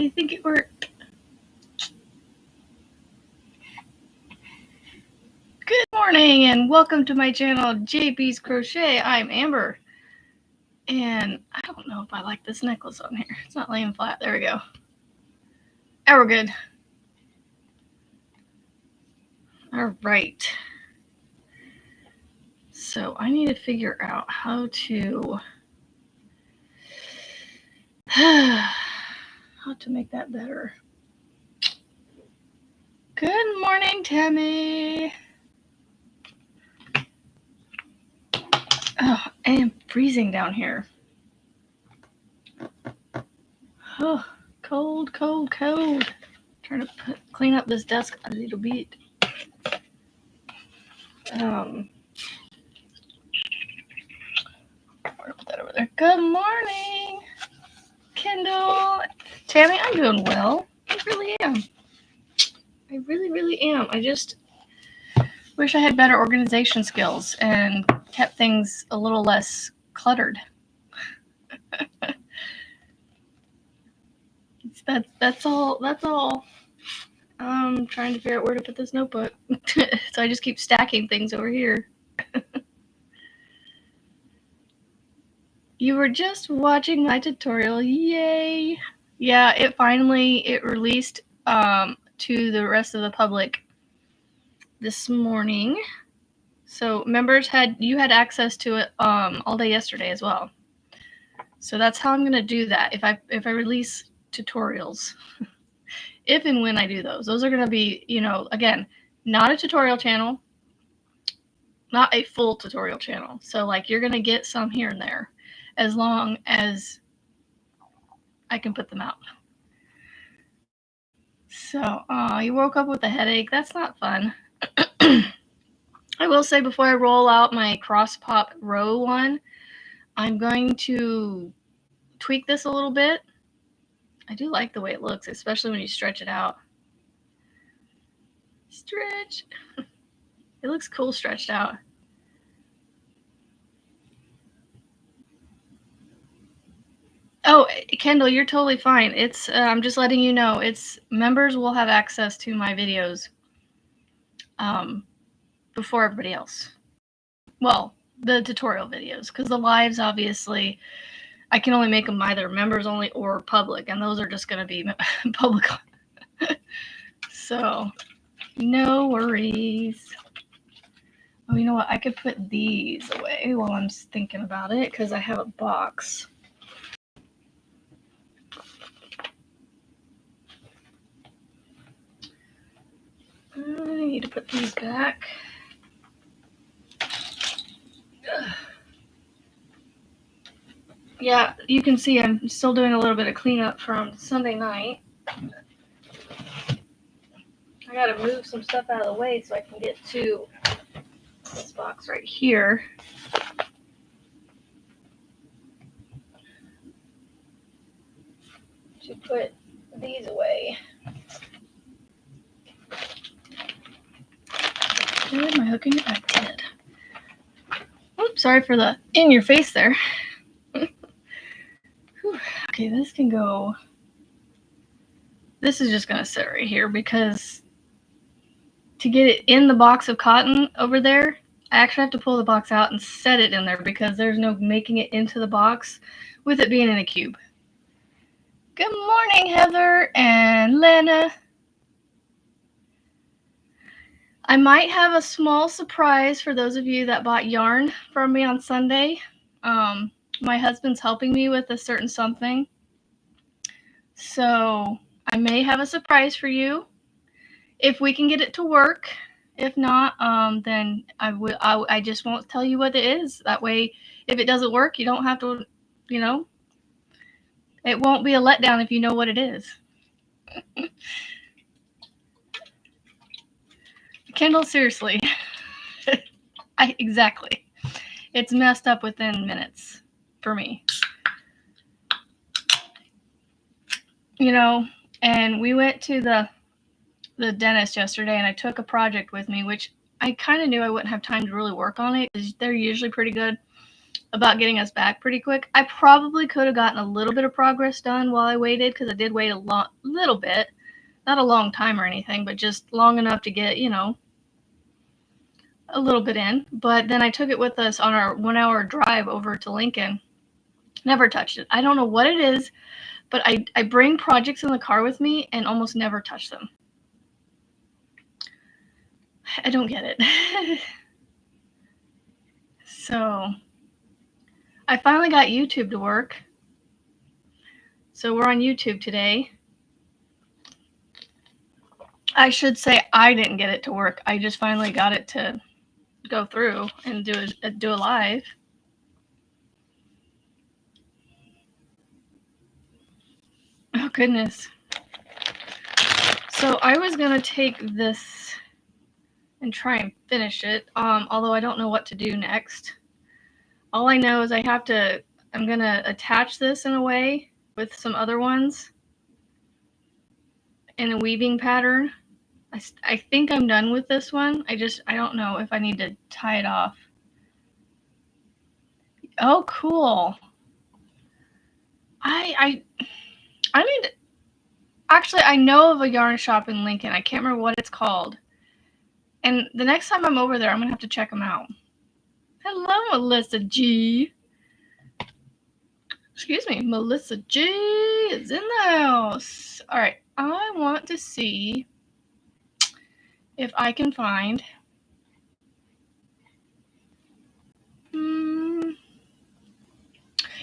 you think it worked? Good morning and welcome to my channel, JB's Crochet. I'm Amber. And I don't know if I like this necklace on here. It's not laying flat. There we go. Now we're good. All right. So I need to figure out how to make that better. Good morning, Tammy. Oh, I am freezing down here. Oh, cold, cold, cold. Trying to clean up this desk a little bit. Put that over there. Good morning, Kendall. Tammy, I'm doing well. I really am. I really, really am. I just wish I had better organization skills and kept things a little less cluttered. That's all. I'm trying to figure out where to put this notebook. So I just keep stacking things over here. You were just watching my tutorial. Yay. Yeah, it released to the rest of the public this morning. So members had access to it all day yesterday as well. So that's how I'm going to do that. If I release tutorials, if and when I do those are going to be, again, not a tutorial channel, not a full tutorial channel. So like you're going to get some here and there as long as I can put them out. So you woke up with a headache. That's not fun. I will say before I roll out my cross pop row one, I'm going to tweak this a little bit. I do like the way it looks, especially when you stretch it out. Stretch. It looks cool stretched out. Oh, Kendall, you're totally fine. It's I'm just letting you know. It's members will have access to my videos before everybody else. Well, the tutorial videos, because the lives, obviously, I can only make them either members only or public, and those are just going to be public. So, no worries. Oh, you know what? I could put these away while I'm thinking about it, because I have a box. I need to put these back. Yeah, you can see I'm still doing a little bit of cleanup from Sunday night. I gotta move some stuff out of the way so I can get to this box right here. To put these away. Where am I hooking it back to it? Oops, sorry for the in your face there. Okay, this can go. This is just gonna sit right here because to get it in the box of cotton over there, I actually have to pull the box out and set it in there because there's no making it into the box with it being in a cube. Good morning, Heather and Lena. I might have a small surprise for those of you that bought yarn from me on Sunday. My husband's helping me with a certain something. So I may have a surprise for you if we can get it to work. If not, then I just won't tell you what it is. That way, if it doesn't work, you don't have to, it won't be a letdown if you know what it is. Kendall, seriously. Exactly. It's messed up within minutes for me. And we went to the dentist yesterday, and I took a project with me, which I kind of knew I wouldn't have time to really work on it because they're usually pretty good about getting us back pretty quick. I probably could have gotten a little bit of progress done while I waited, because I did wait a little bit. Not a long time or anything, but just long enough to get, a little bit in. But then I took it with us on our 1 hour drive over to Lincoln. Never touched it. I don't know what it is, but I bring projects in the car with me and almost never touch them. I don't get it. So I finally got YouTube to work. So we're on YouTube today. I should say I didn't get it to work. I just finally got it to go through and do a live. Oh, goodness. So I was going to take this and try and finish it, although I don't know what to do next. All I know is I'm going to attach this in a way with some other ones in a weaving pattern. I think I'm done with this one. I don't know if I need to tie it off. Oh, cool. I need, actually, I know of a yarn shop in Lincoln. I can't remember what it's called. And the next time I'm over there, I'm going to have to check them out. Hello, Melissa G. Excuse me, Melissa G is in the house. All right, I want to see if I can find...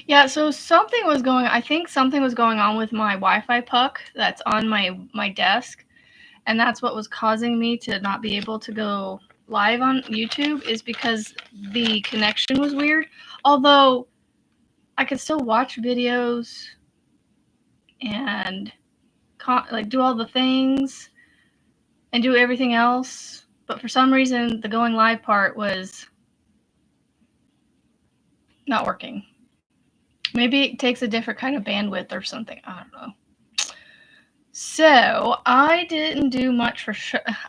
Yeah, so I think something was going on with my Wi-Fi puck that's on my desk, and that's what was causing me to not be able to go live on YouTube, is because the connection was weird. Although I could still watch videos and do all the things and do everything else, but for some reason the going live part was not working. Maybe it takes a different kind of bandwidth or something. I don't know. So I didn't do much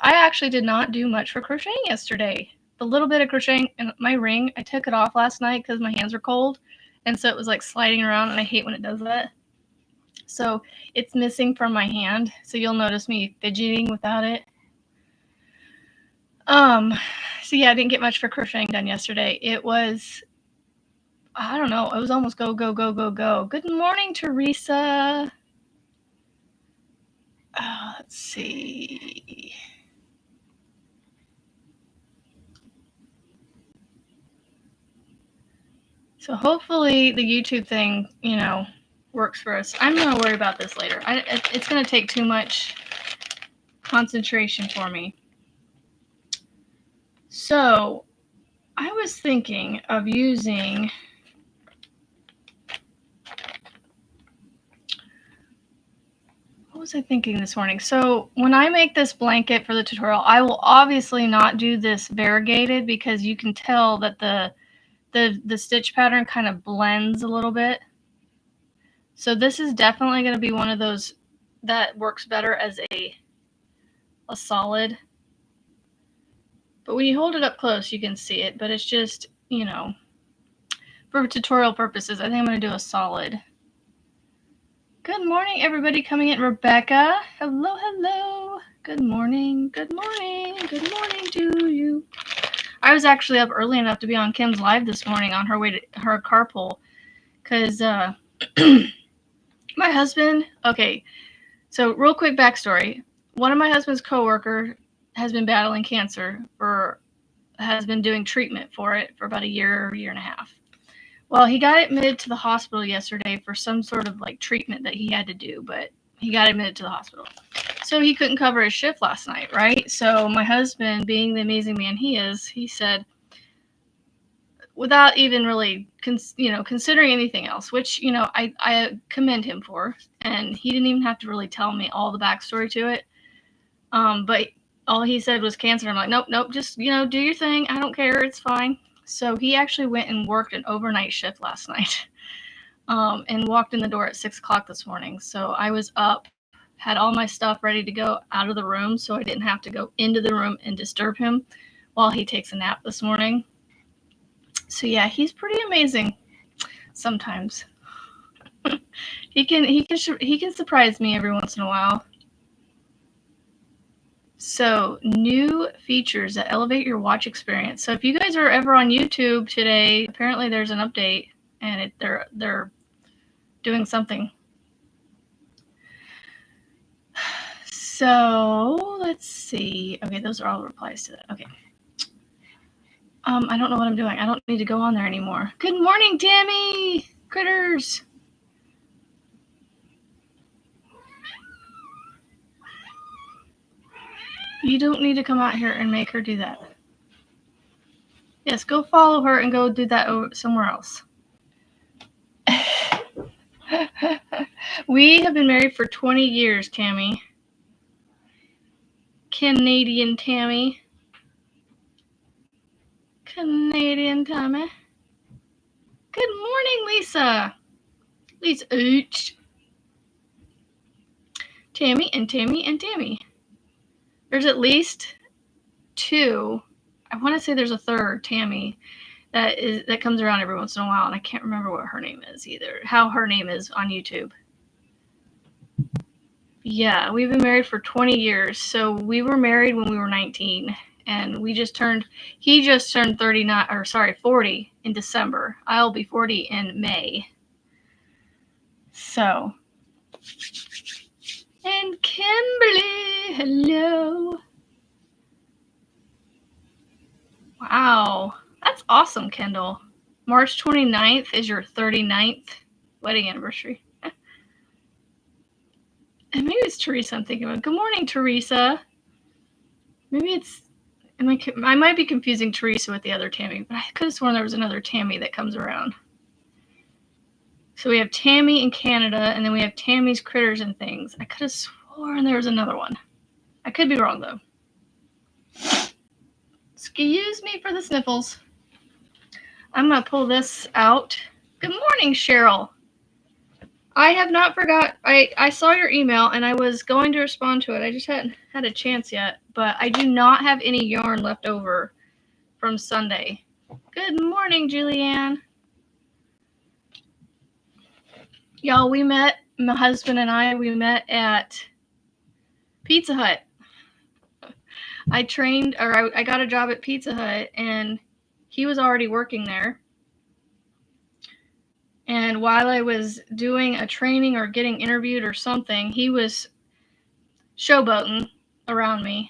I actually did not do much for crocheting yesterday. The little bit of crocheting in my ring, I took it off last night because my hands were cold, and so it was like sliding around, and I hate when it does that. So it's missing from my hand, so you'll notice me fidgeting without it. So yeah, I didn't get much for crocheting done yesterday. It was, I don't know, it was almost go, go, go, go, go. Good morning, Teresa. Let's see. So hopefully the YouTube thing, works for us. I'm going to worry about this later. It's going to take too much concentration for me. So I was thinking of using... What was I thinking this morning? So when I make this blanket for the tutorial, I will obviously not do this variegated, because you can tell that the stitch pattern kind of blends a little bit. So this is definitely going to be one of those that works better as a solid. But when you hold it up close, you can see it. But it's just, for tutorial purposes, I think I'm going to do a solid. Good morning, everybody coming in. Rebecca, hello, hello. Good morning, good morning, good morning to you. I was actually up early enough to be on Kim's live this morning on her way to her carpool, because my husband, okay, so real quick backstory. One of my husband's coworker has been battling cancer, has been doing treatment for it for about a year and a half. Well, he got admitted to the hospital yesterday for some sort of treatment that he had to do, but he got admitted to the hospital. So he couldn't cover his shift last night, right? So my husband, being the amazing man he is, he said, without even really considering anything else, which I commend him for, and he didn't even have to really tell me all the backstory to it. But all he said was cancer. I'm like, nope, just do your thing. I don't care, it's fine. So he actually went and worked an overnight shift last night, and walked in the door at 6 o'clock this morning. So I was up, had all my stuff ready to go out of the room, so I didn't have to go into the room and disturb him while he takes a nap this morning. So yeah, he's pretty amazing sometimes. he can surprise me every once in a while. So, new features that elevate your watch experience. So, if you guys are ever on YouTube today, apparently there's an update, and they're doing something. So, let's see. Okay, those are all replies to that. Okay. I don't know what I'm doing. I don't need to go on there anymore. Good morning, Tammy! Critters! You don't need to come out here and make her do that. Yes, go follow her and go do that somewhere else. We have been married for 20 years, Tammy. Canadian Tammy. Canadian Tammy. Good morning, Lisa. Lisa H. Tammy and Tammy and Tammy. There's at least two. I want to say there's a third, Tammy, that comes around every once in a while, and I can't remember what her name is either. How her name is on YouTube. Yeah, we've been married for 20 years. So we were married when we were 19, and he just turned 40 in December. I'll be 40 in May. So, and Kimberly, hello. Wow, that's awesome, Kendall. March 29th is your 39th wedding anniversary. And maybe it's Teresa I'm thinking about. Good morning, Teresa. Maybe it's... I might be confusing Teresa with the other Tammy, but I could have sworn there was another Tammy that comes around. So we have Tammy in Canada, and then we have Tammy's Critters and Things. I could have sworn there was another one. I could be wrong, though. Excuse me for the sniffles. I'm going to pull this out. Good morning, Cheryl. I have not forgot. I saw your email, and I was going to respond to it. I just hadn't had a chance yet. But I do not have any yarn left over from Sunday. Good morning, Julianne. Y'all, my husband and I, we met at Pizza Hut. I got a job at Pizza Hut, and he was already working there. And while I was doing a training or getting interviewed or something, he was showboating around me.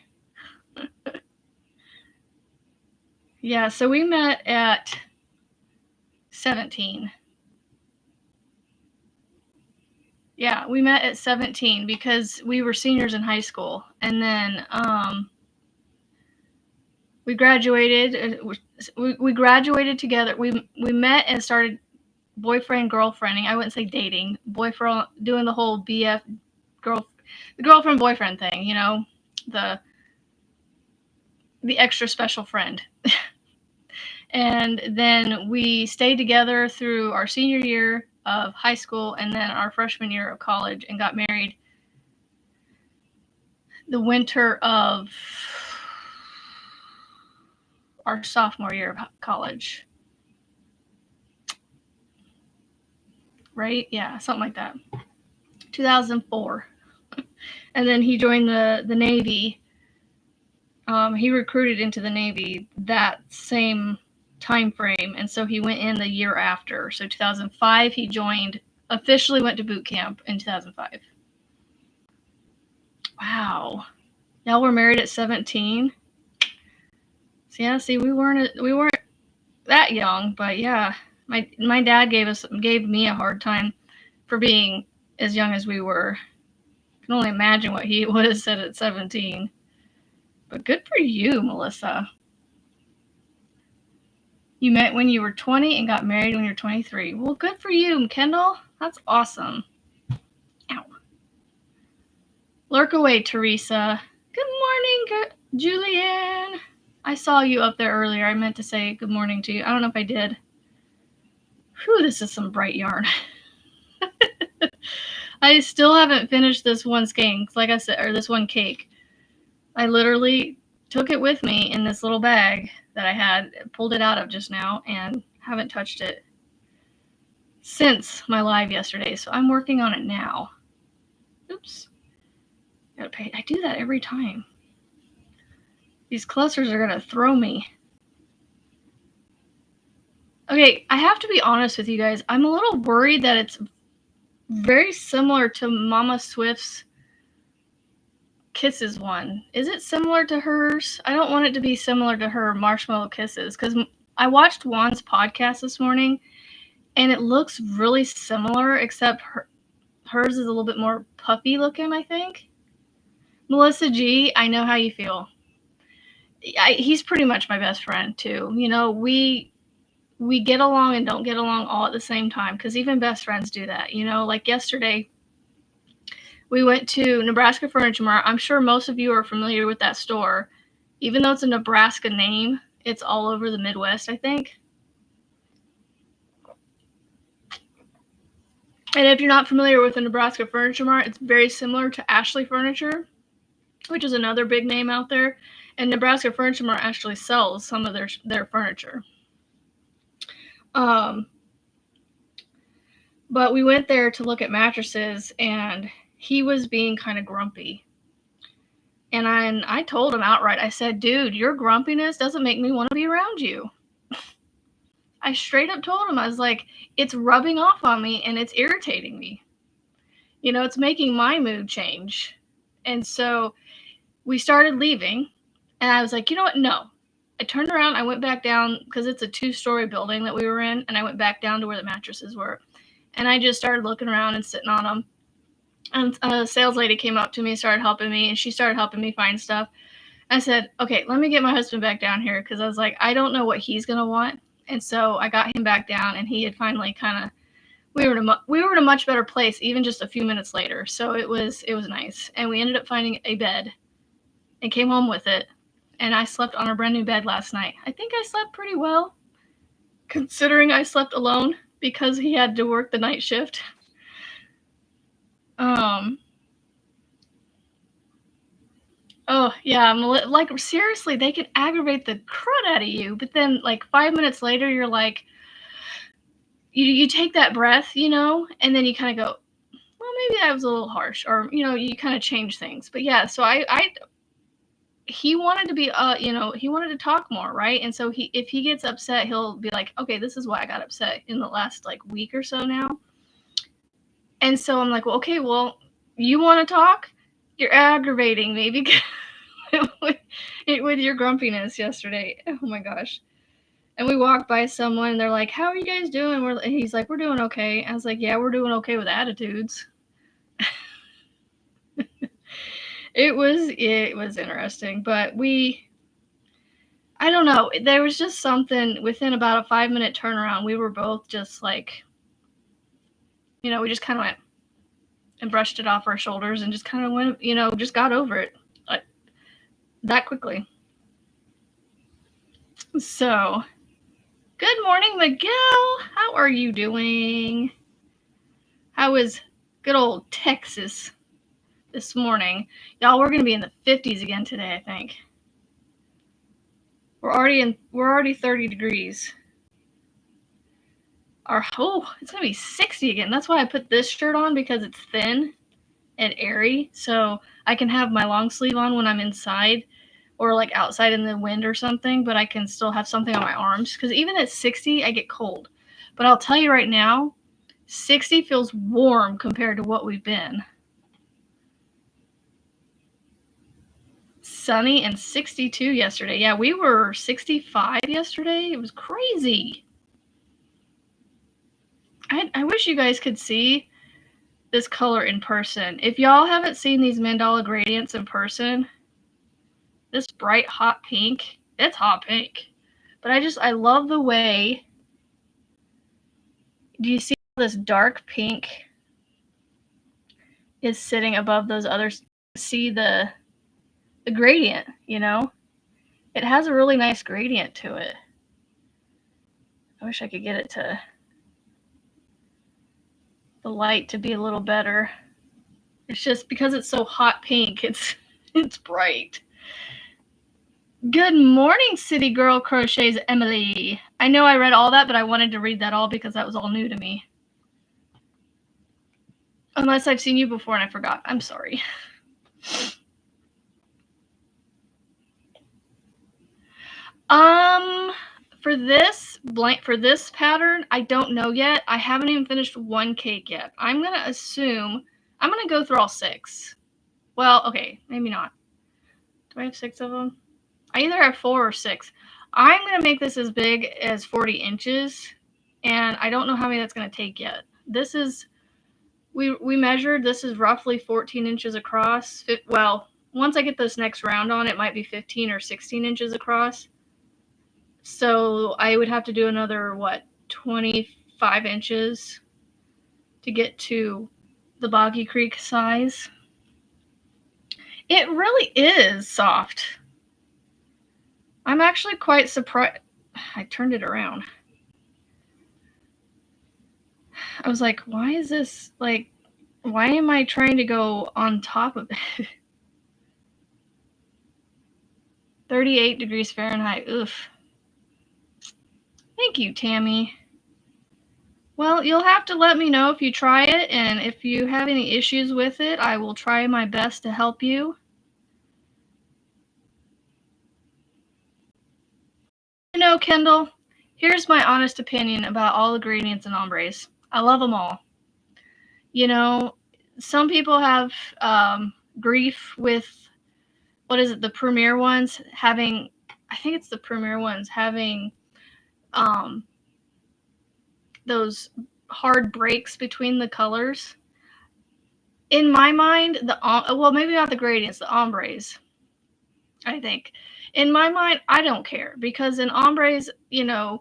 Yeah, so we met at 17. Yeah, we met at 17 because we were seniors in high school. And then we graduated. We graduated together. We met and started boyfriend girlfriending. I wouldn't say dating. Boyfriend, doing the whole BF the girlfriend boyfriend thing, you know, the extra special friend. And then we stayed together through our senior year of high school and then our freshman year of college, and got married the winter of our sophomore year of college. Right? Yeah, something like that. 2004. And then he joined the Navy. He recruited into the Navy that same time frame, and so he went in the year after. So 2005 he officially went to boot camp in 2005. Wow. Y'all were married at 17? So yeah, see, we weren't that young, but yeah. My dad gave me a hard time for being as young as we were. I can only imagine what he would have said at 17. But good for you, Melissa. You met when you were 20 and got married when you're 23. Well, good for you, Kendall. That's awesome. Ow. Lurk away, Teresa. Good morning, Julianne. I saw you up there earlier. I meant to say good morning to you. I don't know if I did. Whew, this is some bright yarn. I still haven't finished this one skein, like I said, or this one cake. I literally took it with me in this little bag that I had pulled it out of just now, and Haven't touched it since my live yesterday, so I'm working on it now. Oops. Gotta pay. I do that every time. These clusters are gonna throw me. Okay, I have to be honest with you guys. I'm a little worried that it's very similar to Mama Swift's Kisses one. Is it similar to hers? I don't want it to be similar to her Marshmallow Kisses, because I watched Juan's podcast this morning, and it looks really similar, except hers is a little bit more puppy looking, I think. Melissa G, I know how you feel. He's pretty much my best friend, too. You know, we get along and don't get along all at the same time, because even best friends do that. You know, like yesterday, we went to Nebraska Furniture Mart. I'm sure most of you are familiar with that store. Even though it's a Nebraska name, it's all over the Midwest, I think. And if you're not familiar with the Nebraska Furniture Mart, it's very similar to Ashley Furniture, which is another big name out there. And Nebraska Furniture Mart actually sells some of their furniture. But we went there to look at mattresses, and he was being kind of grumpy. And I told him outright, I said, dude, your grumpiness doesn't make me want to be around you. I straight up told him, I was like, it's rubbing off on me and it's irritating me. You know, it's making my mood change. And so we started leaving, and I was like, you know what? No. I turned around, I went back down, because it's a 2-story building that we were in, and I went back down to where the mattresses were. And I just started looking around and sitting on them. And a sales lady came up to me, started helping me, and she started helping me find stuff. I said, okay, let me get my husband back down here, because I was like, I don't know what he's going to want. And so I got him back down, and he had finally kind of, we were in a much better place even just a few minutes later. So it was nice. And we ended up finding a bed and came home with it. And I slept on a brand new bed last night. I think I slept pretty well, considering I slept alone because he had to work the night shift. Oh, yeah, like, seriously, they can aggravate the crud out of you, but then, like, 5 minutes later, you're like, you take that breath, you know, and then you kind of go, well, maybe that was a little harsh, or, you know, you kind of change things. But yeah, so he wanted to be, you know, he wanted to talk more, right? And so if he gets upset, he'll be like, okay, this is why I got upset in the last, like, week or so now. And so I'm like, well, okay, well, you want to talk? You're aggravating me because with your grumpiness yesterday. Oh my gosh. And we walked by someone, and they're like, how are you guys doing? And he's like, we're doing okay. I was like, yeah, we're doing okay with attitudes. It was interesting, but I don't know. There was just something within about a 5-minute turnaround. We were both just like, you know, we just kind of went and brushed it off our shoulders and just kind of went, you know, just got over it that quickly. So, good morning, Miguel. How are you doing? How is good old Texas this morning? Y'all, we're going to be in the 50s again today, I think. We're already 30 degrees. It's going to be 60 again. That's why I put this shirt on, because it's thin and airy, so I can have my long sleeve on when I'm inside or like outside in the wind or something, but I can still have something on my arms, because even at 60, I get cold. But I'll tell you right now, 60 feels warm compared to what we've been. Sunny and 62 yesterday. Yeah, we were 65 yesterday. It was crazy. I wish you guys could see this color in person. If y'all haven't seen these mandala gradients in person, this bright hot pink, it's hot pink. But I love the way, do you see this dark pink is sitting above those others? See the gradient, you know? It has a really nice gradient to it. I wish I could get it to the light to be a little better. It's just because it's so hot pink, it's bright. Good morning, City Girl Crochets Emily. I know I read all that, but I wanted to read that all because that was all new to me. Unless I've seen you before and I forgot. I'm sorry. For this pattern, I don't know yet. I haven't even finished one cake yet. I'm gonna assume I'm gonna go through all 6. Well, okay, maybe not. Do I have 6 of them? I either have 4 or 6. I'm gonna make this as big as 40 inches, and I don't know how many that's gonna take yet. This is we measured. This is roughly 14 inches across. Well, once I get this next round on, it might be 15 or 16 inches across. So I would have to do another, 25 inches to get to the Boggy Creek size. It really is soft. I'm actually quite surprised. I turned it around. I was like, why is this, like, why am I trying to go on top of it? 38 degrees Fahrenheit. Oof. Thank you, Tammy. Well, you'll have to let me know if you try it, and if you have any issues with it, I will try my best to help you. You know, Kendall, here's my honest opinion about all ingredients and ombres. I love them all. You know, some people have grief with, what is it, the premier ones having, I think it's the premier ones having those hard breaks between the colors. In my mind, well, maybe not the gradients, the ombres, I think. In my mind, I don't care, because in ombres, an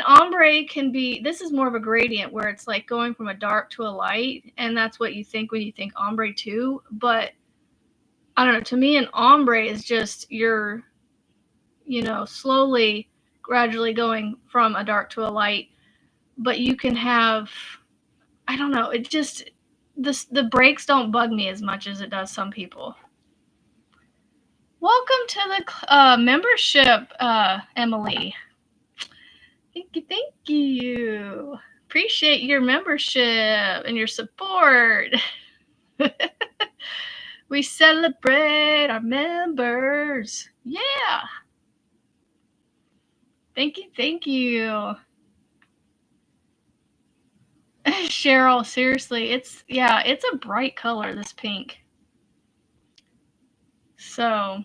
ombre can be, this is more of a gradient where it's like going from a dark to a light, and that's what you think when you think ombre too. But I don't know, to me, an ombre is just you're, slowly, gradually going from a dark to a light. But you can have, I don't know, it just, the breaks don't bug me as much as it does some people. Welcome to the membership, Emily. Thank you. Appreciate your membership and your support. We celebrate our members. Yeah. Thank you. Cheryl, seriously, it's a bright color, this pink. So,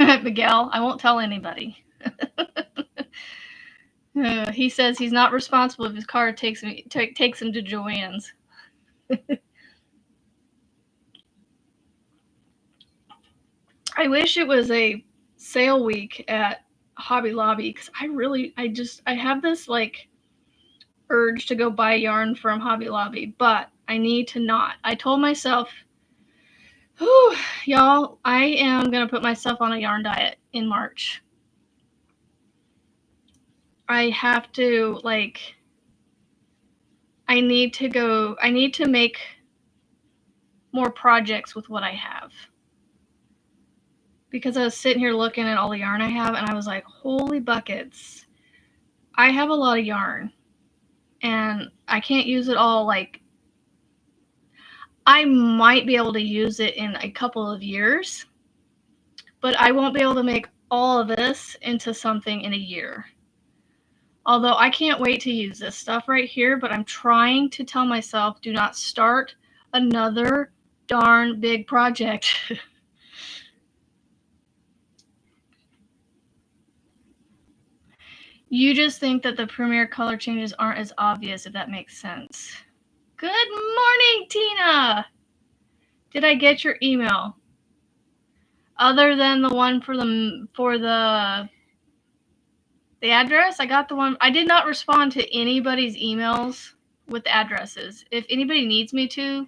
Miguel, I won't tell anybody. He says he's not responsible if his car takes him to Joanne's. I wish it was a sale week at Hobby Lobby, because I have this like urge to go buy yarn from Hobby Lobby, but I need to not. I told myself, whew, y'all, I am going to put myself on a yarn diet in March. I have to, I need to make more projects with what I have. Because I was sitting here looking at all the yarn I have, and I was like, holy buckets. I have a lot of yarn, and I can't use it all. I might be able to use it in a couple of years, but I won't be able to make all of this into something in a year. Although I can't wait to use this stuff right here, but I'm trying to tell myself, do not start another darn big project. You just think that the Premier color changes aren't as obvious, if that makes sense. Good morning, Tina! Did I get your email? Other than the one for the address, I got the one. I did not respond to anybody's emails with the addresses. If anybody needs me to,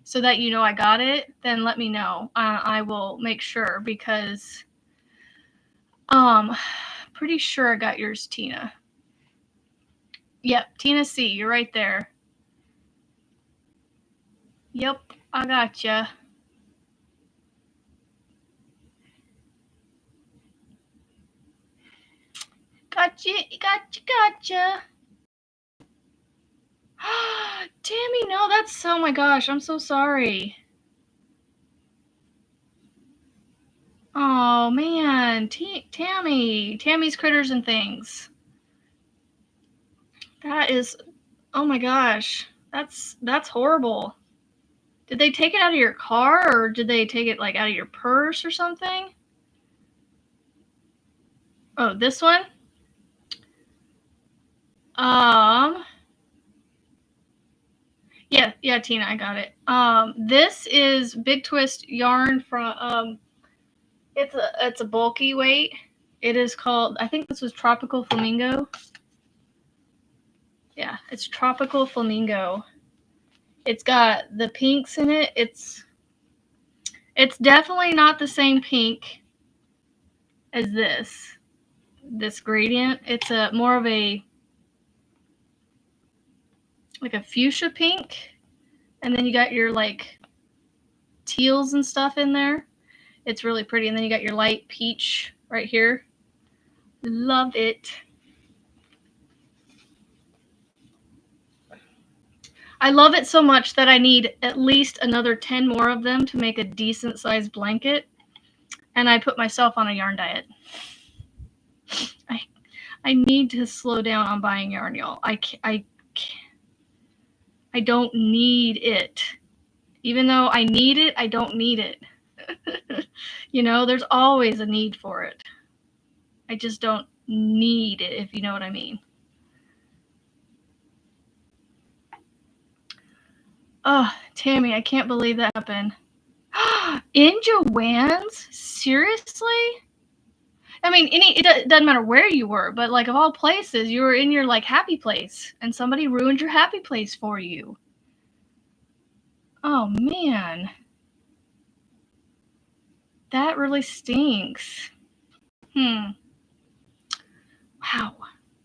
so that you know I got it, then let me know. I will make sure, because pretty sure I got yours, Tina. Yep, Tina C, you're right there. Yep, I gotcha. Gotcha. Tammy, no, that's, oh my gosh, I'm so sorry. Oh man, Tammy's Critters and Things. That is, oh my gosh, that's horrible. Did they take it out of your car, or did they take it like out of your purse or something? Oh, this one? Yeah, Tina, I got it. This is Big Twist yarn from, it's a bulky weight. It is called, I think this was Tropical Flamingo. Yeah, it's Tropical Flamingo. It's got the pinks in it. It's definitely not the same pink as this gradient. It's a more of a like a fuchsia pink, and then you got your like teals and stuff in there. It's really pretty, and then you got your light peach right here. Love it. I love it so much that I need at least another 10 more of them to make a decent sized blanket, and I put myself on a yarn diet. I need to slow down on buying yarn, y'all. I don't need it. Even though I need it, I don't need it. You know, there's always a need for it. I just don't need it, if you know what I mean. Oh, Tammy, I can't believe that happened. In Joann's? Seriously? I mean, it doesn't matter where you were, but like of all places, you were in your like happy place, and somebody ruined your happy place for you. Oh man, that really stinks. Wow.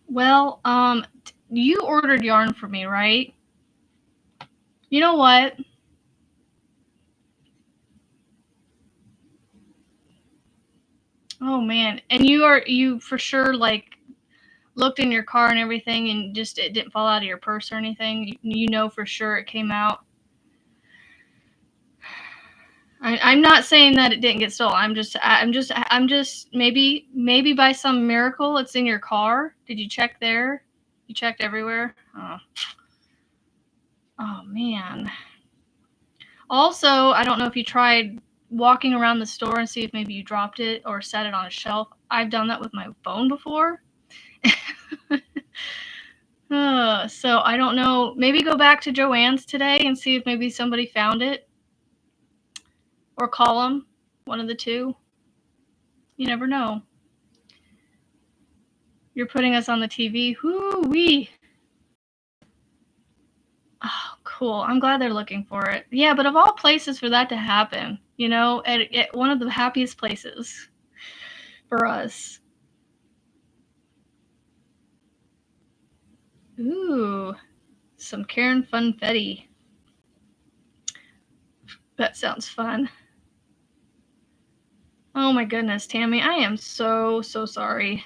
Well, you ordered yarn for me, right? You know what? Oh man, and you for sure like looked in your car and everything, and just it didn't fall out of your purse or anything. You know for sure it came out. I'm not saying that it didn't get stolen. I'm just maybe by some miracle it's in your car. Did you check there? You checked everywhere? Oh man. Also, I don't know if you tried walking around the store and see if maybe you dropped it or set it on a shelf. I've done that with my phone before. So I don't know. Maybe go back to Joann's today and see if maybe somebody found it. Or call them. One of the two. You never know. You're putting us on the TV. Whoo-wee. Oh, cool. I'm glad they're looking for it. Yeah, but of all places for that to happen, you know, at one of the happiest places for us. Ooh, some Karen Funfetti. That sounds fun. Oh my goodness, Tammy, I am so sorry.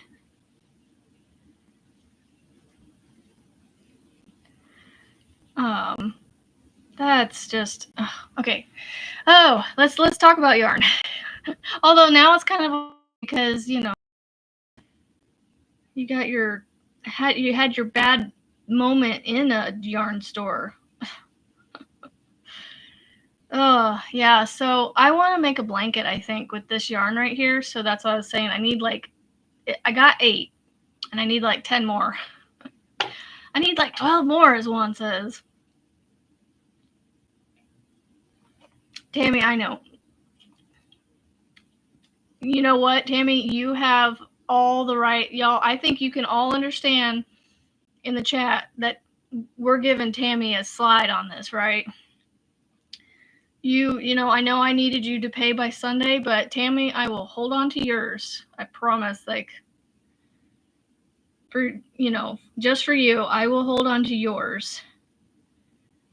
That's just okay. Oh, let's talk about yarn. Although now it's kind of because you know you got you had your bad moment in a yarn store. Oh yeah, so I want to make a blanket. I think with this yarn right here. So that's what I was saying. I need like I got 8, and I need like 10 more. I need like 12 more, as one says. Tammy, I know. You know what, Tammy? You have all the right, y'all. I think you can all understand in the chat that we're giving Tammy a slide on this, right? You know, I know I needed you to pay by Sunday, but Tammy, I will hold on to yours. I promise. Like, for, you know, just for you, I will hold on to yours.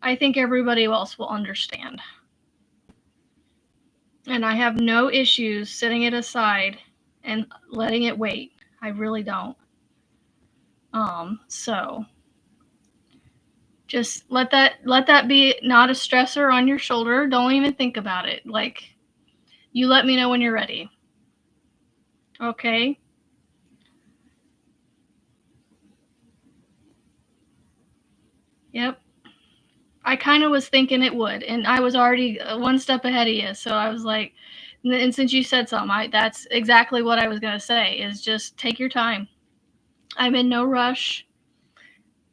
I think everybody else will understand. And I have no issues setting it aside and letting it wait. I really don't. So just let that be not a stressor on your shoulder. Don't even think about it. Like, you let me know when you're ready. Okay? Yep. I kind of was thinking it would, and I was already one step ahead of you. So I was like, and since you said something, that's exactly what I was going to say, is just take your time. I'm in no rush.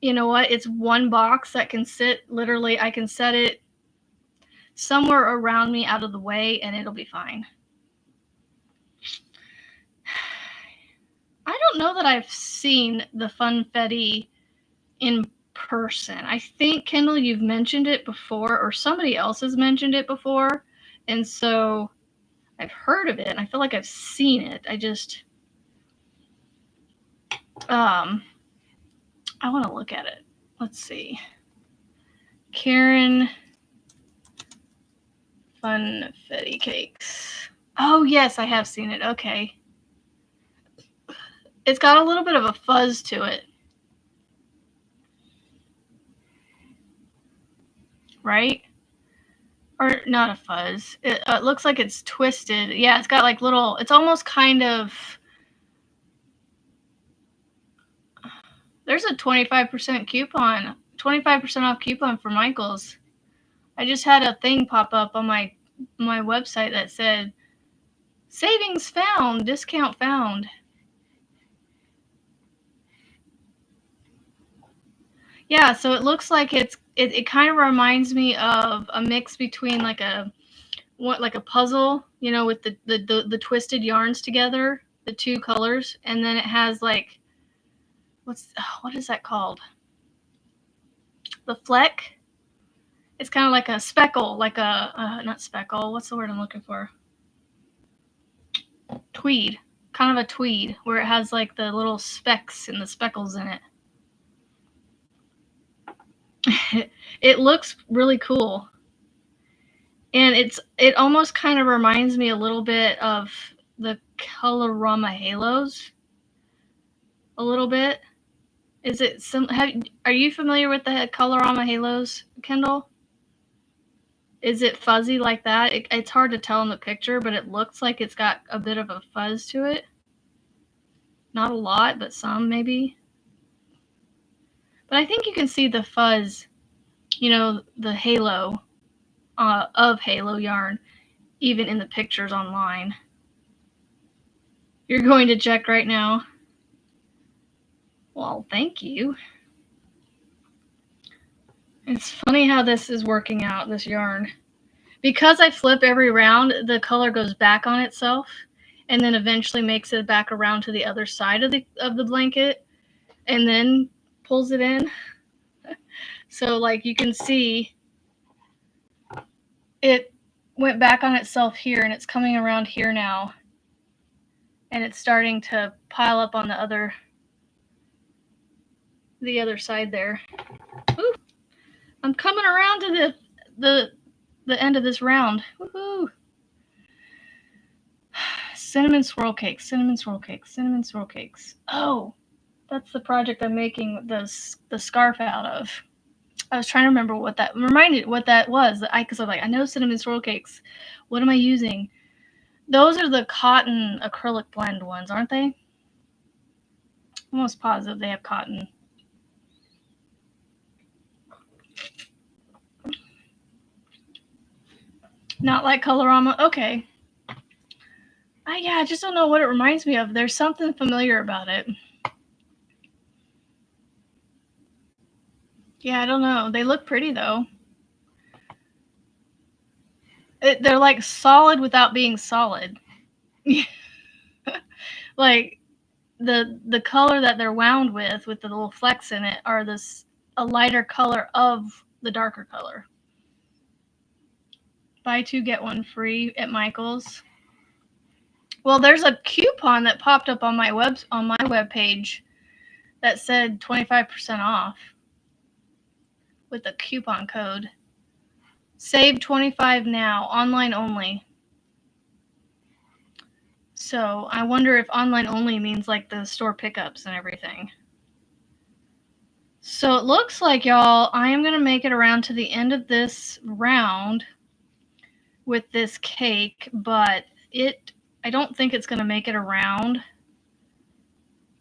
You know what? It's one box that can sit, literally, I can set it somewhere around me out of the way and it'll be fine. I don't know that I've seen the Funfetti in person. I think, Kendall, you've mentioned it before, or somebody else has mentioned it before, and so I've heard of it and I feel like I've seen it. I just I want to look at it. Let's see. Karen Funfetti cakes. Oh yes, I have seen it. Okay. It's got a little bit of a fuzz to it. Right? Or not a fuzz. It looks like it's twisted. Yeah, it's got like little, it's almost kind of, there's a 25% coupon, 25% off coupon for Michael's. I just had a thing pop up on my website that said, savings found, discount found. Yeah, so it looks like it kind of reminds me of a mix between like a puzzle, you know, with the twisted yarns together, the two colors, and then it has like what is that called? The fleck. It's kind of like a speckle, like a not speckle. What's the word I'm looking for? Tweed, kind of a tweed, where it has like the little specks and the speckles in it. It looks really cool. And it almost kind of reminds me a little bit of the Colorama Halos. A little bit. Is it are you familiar with the Colorama Halos, Kendall? Is it fuzzy like that? It's hard to tell in the picture, but it looks like it's got a bit of a fuzz to it. Not a lot, but some maybe. But I think you can see the fuzz, you know, the halo of Halo yarn, even in the pictures online. You're going to check right now? Well, thank you. It's funny how this is working out, this yarn. Because I flip every round, the color goes back on itself and then eventually makes it back around to the other side of the blanket and then pulls it in. So like you can see it went back on itself here and it's coming around here now. And it's starting to pile up on the other side there. Ooh, I'm coming around to the end of this round. Woohoo! Cinnamon swirl cakes, cinnamon swirl cakes, cinnamon swirl cakes. Oh, that's the project I'm making the scarf out of. I was trying to remember what that was. Because I'm like, I know cinnamon swirl cakes. What am I using? Those are the cotton acrylic blend ones, aren't they? I'm almost positive they have cotton. Not like Colorama? Okay. Yeah, I just don't know what it reminds me of. There's something familiar about it. Yeah, I don't know. They look pretty, though. They're like solid without being solid. Like the color that they're wound with the little flecks in it are a lighter color of the darker color. Buy two get one free at Michael's. Well, there's a coupon that popped up on my web page that said 25% off with a coupon code. Save 25 now, online only. So I wonder if online only means like the store pickups and everything. So it looks like, y'all, I am going to make it around to the end of this round with this cake, but I don't think it's going to make it around.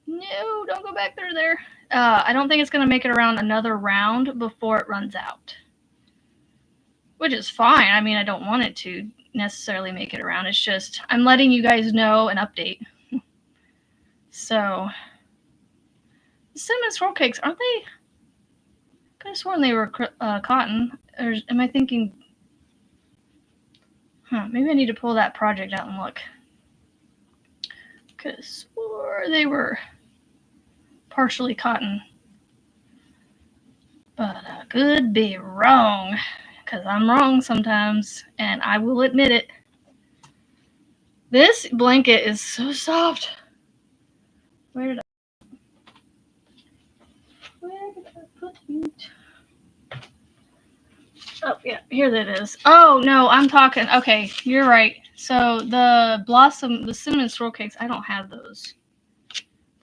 No, don't go back there. I don't think it's going to make it around another round before it runs out. Which is fine. I mean, I don't want it to necessarily make it around. It's just, I'm letting you guys know an update. So, the cinnamon swirl cakes, aren't they? I could have sworn they were cotton. Or am I thinking... maybe I need to pull that project out and look. Could have swore they were partially cotton. But I could be wrong. Because I'm wrong sometimes. And I will admit it. This blanket is so soft. Where did I put it? Oh, yeah, here that is. Oh, no, I'm talking. Okay, you're right. So the cinnamon swirl cakes, I don't have those.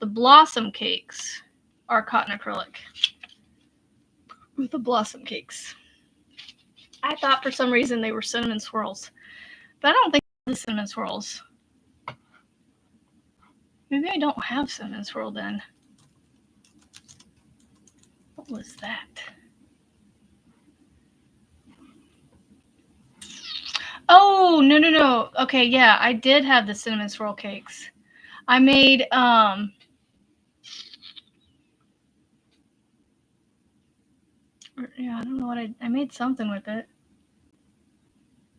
The blossom cakes are cotton acrylic. The blossom cakes. I thought for some reason they were cinnamon swirls. But I don't think the cinnamon swirls. Maybe I don't have cinnamon swirl then. What was that? Oh, no. Okay, yeah, I did have the cinnamon swirl cakes. I made, yeah, I don't know what I made something with it.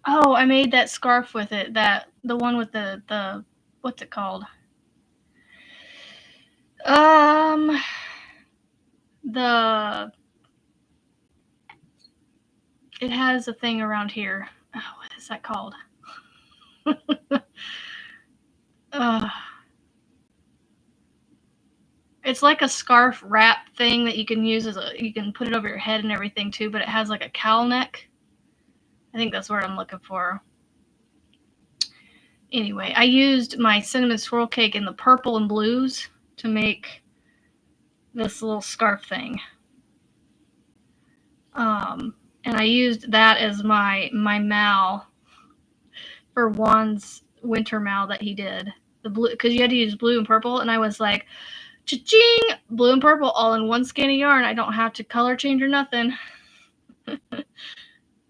Oh, I made that scarf with it, the one with the, what's it called? It has a thing around here. Oh, what is that called? It's like a scarf wrap thing that you can use you can put it over your head and everything too, but it has like a cowl neck. I think that's what I'm looking for. Anyway, I used my cinnamon swirl cake in the purple and blues to make this little scarf thing. And I used that as my mal for Juan's winter mal that he did. The blue, because you had to use blue and purple, and I was like, cha-ching! Blue and purple all in one skein of yarn. I don't have to color change or nothing.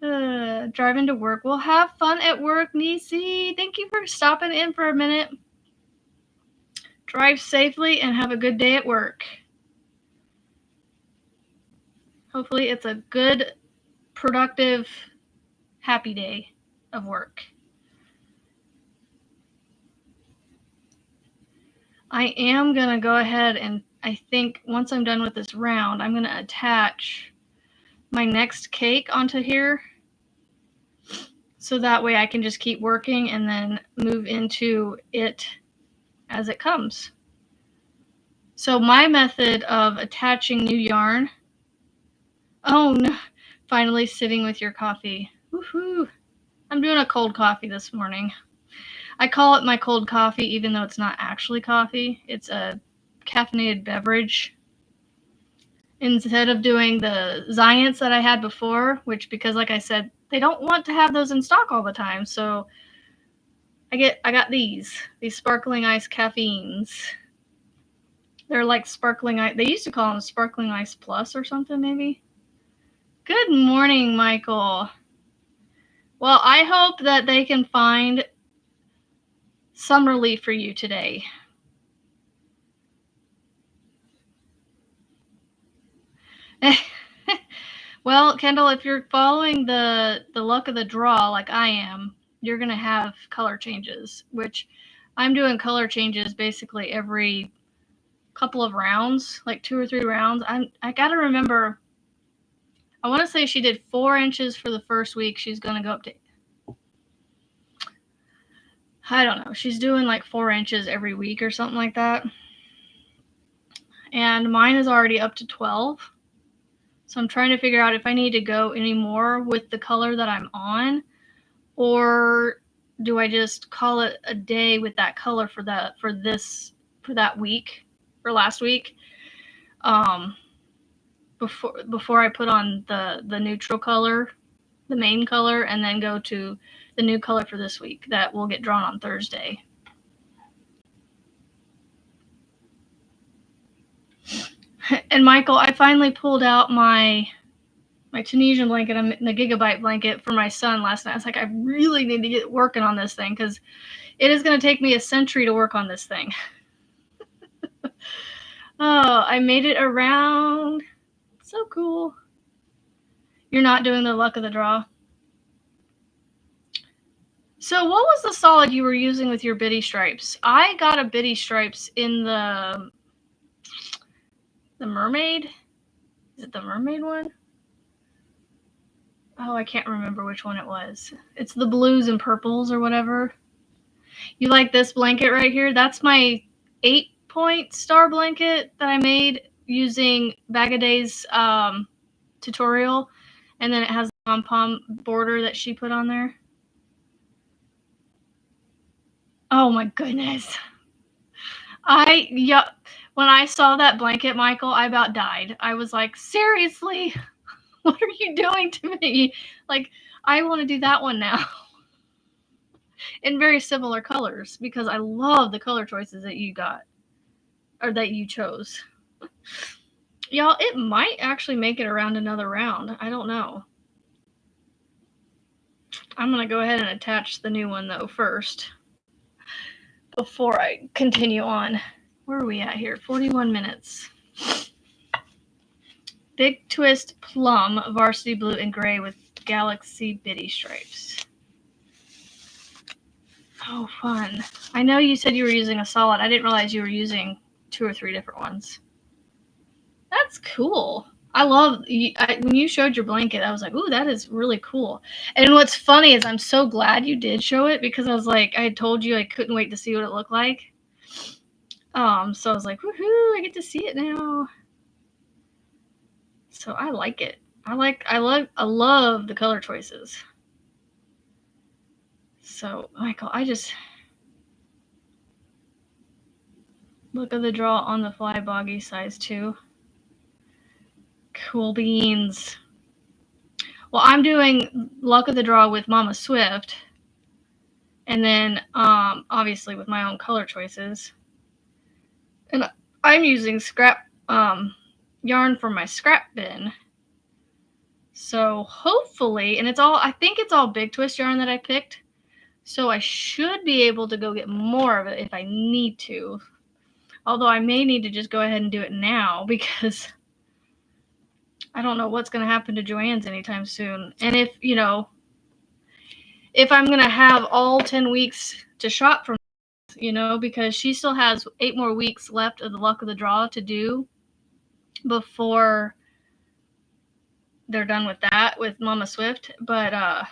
Driving to work. Well, have fun at work, Nisi. Thank you for stopping in for a minute. Drive safely and have a good day at work. Hopefully it's a good, productive, happy day of work. I am going to go ahead and I think once I'm done with this round, I'm going to attach my next cake onto here. So that way I can just keep working and then move into it as it comes. So my method of attaching new yarn. Oh, no. Finally sitting with your coffee. Woohoo. I'm doing a cold coffee this morning. I call it my cold coffee, even though it's not actually coffee. It's a caffeinated beverage. Instead of doing the Zions that I had before, which, because like I said, they don't want to have those in stock all the time. So I got these sparkling ice caffeines. They're like sparkling ice. They used to call them sparkling ice plus or something, maybe. Good morning, Michael. Well, I hope that they can find some relief for you today. Well, Kendall, if you're following the luck of the draw like I am, you're going to have color changes, which I'm doing color changes basically every couple of rounds, like 2 or 3 rounds. I got to remember, I want to say she did 4 inches for the first week. She's going to go up to, I don't know, she's doing like 4 inches every week or something like that. And mine is already up to 12. So I'm trying to figure out if I need to go any more with the color that I'm on, or do I just call it a day with that color for that week, for last week. before I put on the neutral color, the main color, and then go to the new color for this week that will get drawn on Thursday. And Michael, I finally pulled out my Tunisian blanket, the Gigabyte blanket for my son last night. I was like, I really need to get working on this thing because it is going to take me a century to work on this thing. Oh, I made it around. So cool. You're not doing the luck of the draw. So what was the solid you were using with your bitty stripes? I got a bitty stripes in the mermaid. Is it the mermaid one? Oh, I can't remember which one it was. It's the blues and purples or whatever. You like this blanket right here? That's my 8-point star blanket that I made using Bagaday's tutorial. And then it has the pom-pom border that she put on there. Oh my goodness. When I saw that blanket, Michael, I about died. I was like, seriously? What are you doing to me? Like, I want to do that one now. In very similar colors because I love the color choices that you got or that you chose. Y'all, it might actually make it around another round. I don't know. I'm going to go ahead and attach the new one though first before I continue on. Where are we at here? 41 minutes. Big Twist Plum, Varsity Blue and Gray with Galaxy Bitty Stripes. Oh, fun. I know you said you were using a solid. I didn't realize you were using 2 or 3 different ones. That's cool. I love when you showed your blanket, I was like, ooh, that is really cool. And what's funny is I'm so glad you did show it because I was like, I had told you I couldn't wait to see what it looked like. So I was like, woohoo, I get to see it now. So I like it. I love the color choices. So, Michael, I just look at the draw on the fly boggy size 2. Cool beans. Well, I'm doing luck of the draw with Mama Swift. And then, obviously with my own color choices. And I'm using scrap yarn from my scrap bin. So hopefully, and I think it's all Big Twist yarn that I picked. So I should be able to go get more of it if I need to. Although I may need to just go ahead and do it now because I don't know what's going to happen to Joann's anytime soon. And if I'm going to have all 10 weeks to shop from, because she still has 8 more weeks left of the luck of the draw to do before they're done with that with Mama Swift. But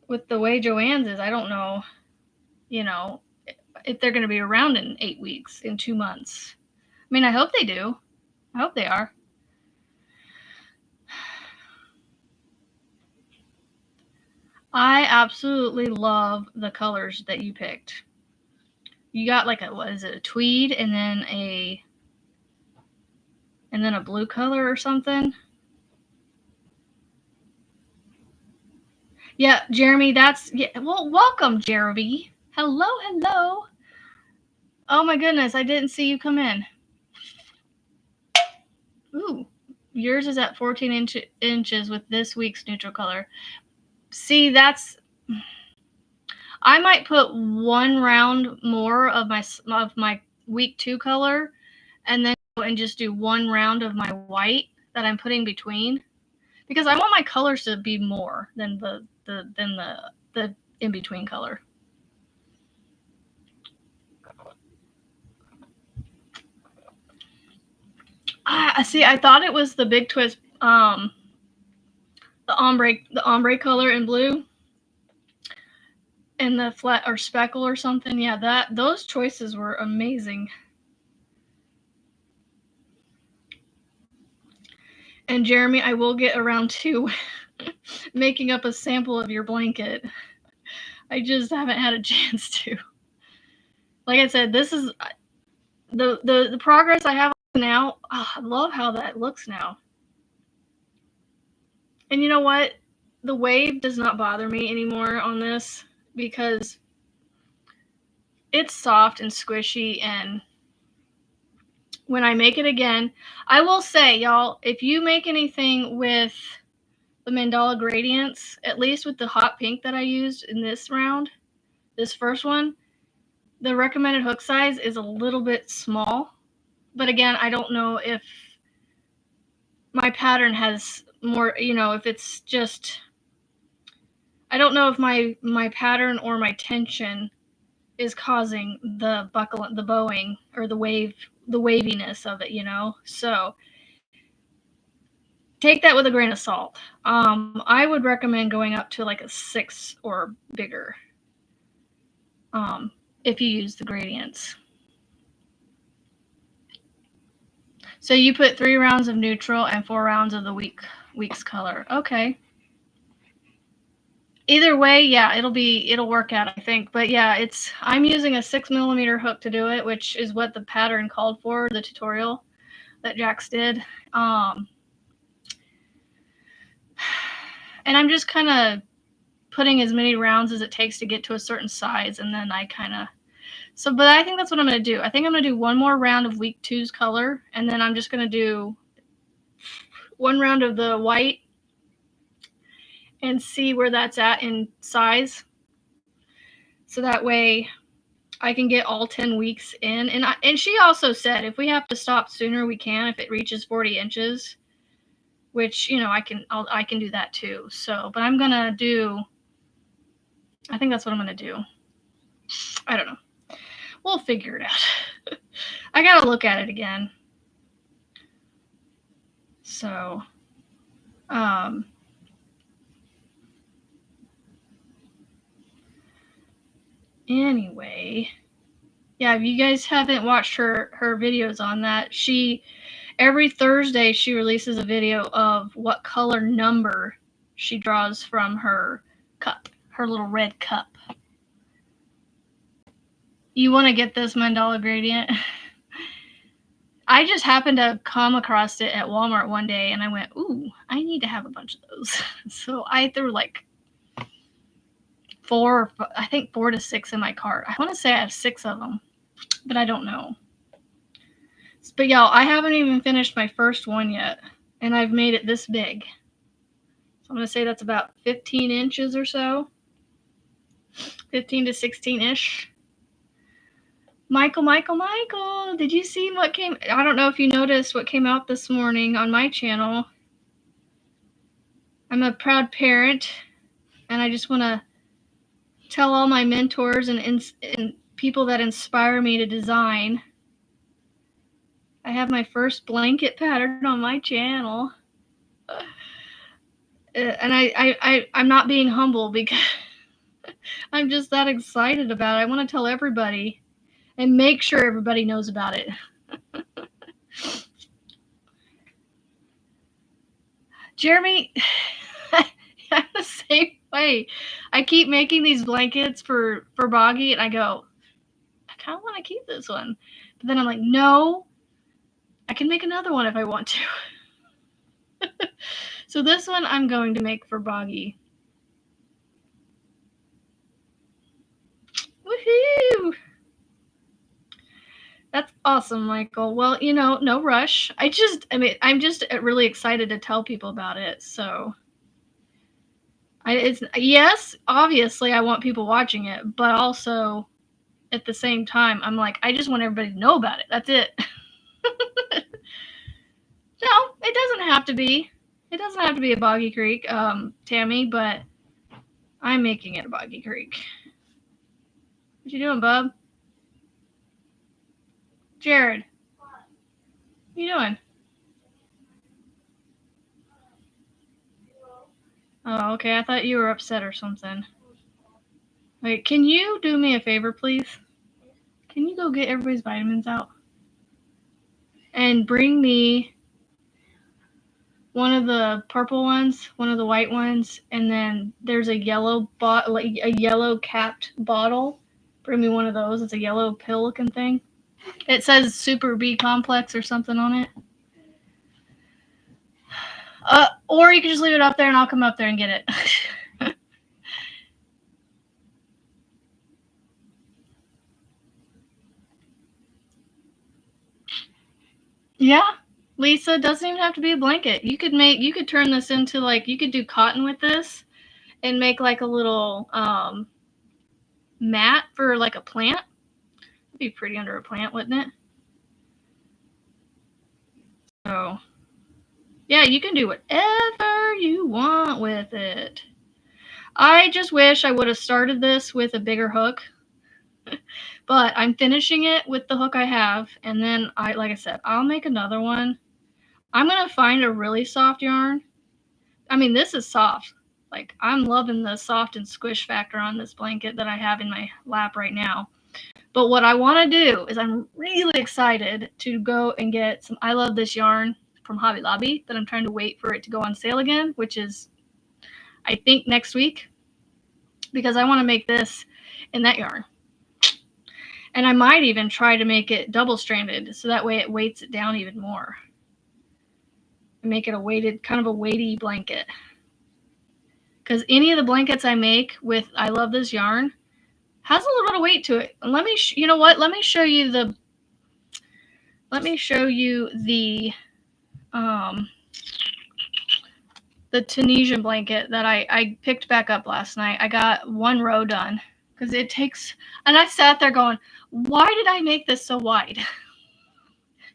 with the way Joann's is, I don't know, if they're going to be around in 8 weeks, in 2 months. I mean, I hope they do. I hope they are. I absolutely love the colors that you picked. You got like a tweed and then a blue color or something. Yeah, Jeremy, well, welcome, Jeremy. Hello. Oh my goodness, I didn't see you come in. Ooh, yours is at 14 inches with this week's neutral color. See, I might put 1 round more of my week 2 color and then go and just do 1 round of my white that I'm putting between because I want my colors to be more than the in between color. See, I thought it was the Big Twist, the ombre color in blue, and the flat or speckle or something. Yeah, those choices were amazing. And Jeremy, I will get around to making up a sample of your blanket. I just haven't had a chance to. Like I said, this is the progress I have on now. Oh, I love how that looks now. And you know what? The wave does not bother me anymore on this because it's soft and squishy, and when I make it again, I will say, y'all, if you make anything with the mandala gradients, at least with the hot pink that I used in this round, this first one, the recommended hook size is a little bit small. But again, I don't know if my pattern has more, if it's just, I don't know if my pattern or my tension is causing the bowing or the waviness of it, So take that with a grain of salt. I would recommend going up to like a 6 or bigger if you use the gradients. So you put 3 rounds of neutral and 4 rounds of the week's color. Okay. Either way, yeah, it'll work out, I think. But yeah, I'm using a 6mm hook to do it, which is what the pattern called for, the tutorial that Jax did. And I'm just kind of putting as many rounds as it takes to get to a certain size, and then I kind of but I think that's what I'm going to do. I think I'm going to do one more round of week 2's color, and then I'm just going to do 1 round of the white and see where that's at in size. So that way I can get all 10 weeks in. And she also said if we have to stop sooner, we can if it reaches 40 inches, which, I can do that too. So, but I'm going to do, I think that's what I'm going to do. I don't know. We'll figure it out. I got to look at it again. So, anyway, yeah, if you guys haven't watched her videos on that, every Thursday she releases a video of what color number she draws from her cup, her little red cup. You want to get this mandala gradient? I just happened to come across it at Walmart one day, and I went, ooh, I need to have a bunch of those. So I threw like 4 to 6 in my cart. I want to say I have 6 of them, but I don't know. But y'all, I haven't even finished my first one yet, and I've made it this big. So I'm going to say that's about 15 inches or so. 15 to 16-ish. Michael, did you see what came? I don't know if you noticed what came out this morning on my channel. I'm a proud parent, and I just want to tell all my mentors and people that inspire me to design. I have my first blanket pattern on my channel. And I'm not being humble because I'm just that excited about it. I want to tell everybody and make sure everybody knows about it. Jeremy, I'm the same way. I keep making these blankets for Boggy, and I go, I kind of want to keep this one. But then I'm like, no, I can make another one if I want to. So this one I'm going to make for Boggy. Woohoo! That's awesome, Michael. Well, no rush. I'm just really excited to tell people about it. So, yes, obviously I want people watching it, but also at the same time, I'm like, I just want everybody to know about it. That's it. No, it doesn't have to be. It doesn't have to be a Boggy Creek, Tammy, but I'm making it a Boggy Creek. What you doing, bub? Jared, what you doing? Oh, okay. I thought you were upset or something. Wait, can you do me a favor, please? Can you go get everybody's vitamins out? And bring me one of the purple ones, one of the white ones, and then there's a yellow capped bottle. Bring me one of those. It's a yellow pill looking thing. It says Super B Complex or something on it. Or you can just leave it up there and I'll come up there and get it. Yeah, Lisa, doesn't even have to be a blanket. You could turn this into like, you could do cotton with this and make like a little mat for like a plant. It'd be pretty under a plant, wouldn't it? So, yeah, you can do whatever you want with it. I just wish I would have started this with a bigger hook. But I'm finishing it with the hook I have, and then like I said, I'll make another one. I'm going to find a really soft yarn. I mean, this is soft. Like, I'm loving the soft and squish factor on this blanket that I have in my lap right now. But what I want to do is I'm really excited to go and get some I Love This yarn from Hobby Lobby that I'm trying to wait for it to go on sale again, which is, I think, next week, because I want to make this in that yarn. And I might even try to make it double-stranded, so that way it weights it down even more. And make it a weighted, kind of a weighty blanket. Because any of the blankets I make with I Love This yarn has a little bit of weight to it. And you know what? Let me show you the Tunisian blanket that I picked back up last night. I got one row done because it takes, and I sat there going, why did I make this so wide?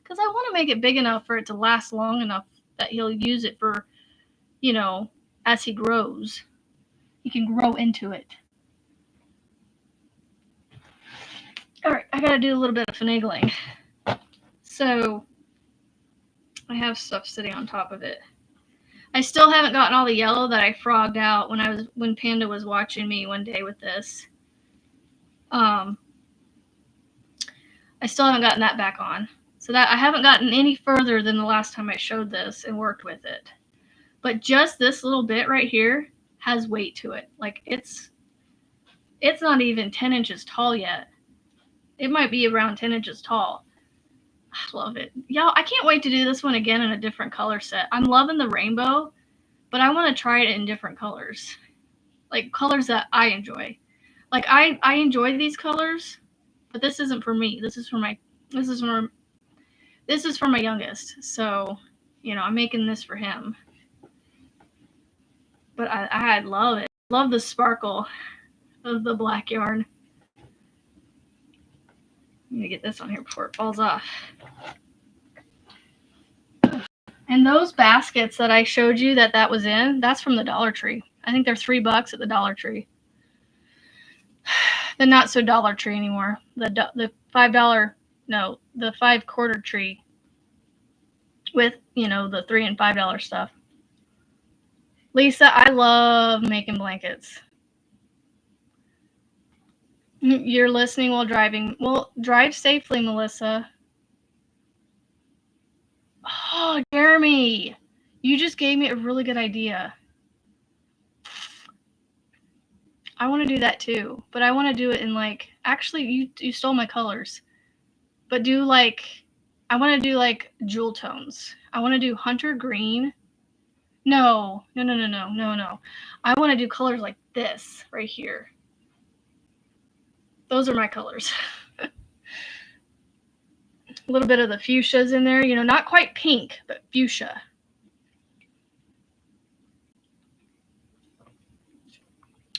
Because I want to make it big enough for it to last long enough that he'll use it for, as he grows. He can grow into it. All right, I got to do a little bit of finagling. So I have stuff sitting on top of it. I still haven't gotten all the yellow that I frogged out when Panda was watching me one day with this. I still haven't gotten that back on. So that I haven't gotten any further than the last time I showed this and worked with it. But just this little bit right here has weight to it. Like it's not even 10 inches tall yet. It might be around 10 inches tall. I love it. Y'all, I can't wait to do this one again in a different color set. I'm loving the rainbow, but I want to try it in different colors. Like colors that I enjoy. Like I enjoy these colors, but this isn't for me. This is for my youngest. So, I'm making this for him. But I love it. Love the sparkle of the black yarn. I'm gonna get this on here before it falls off. And those baskets that I showed you that was in, that's from the Dollar Tree. I think they're $3 at the Dollar Tree. The not so Dollar Tree anymore. The $5, no, the 5/4 tree with, the $3 and $5 stuff. Lisa, I love making blankets. You're listening while driving. Well, drive safely, Melissa. Oh, Jeremy, you just gave me a really good idea. I want to do that too, but I want to do it in actually you stole my colors, but I want to do jewel tones. I want to do hunter green. No. I want to do colors like this right here. Those are my colors. A little bit of the fuchsias in there, not quite pink, but fuchsia.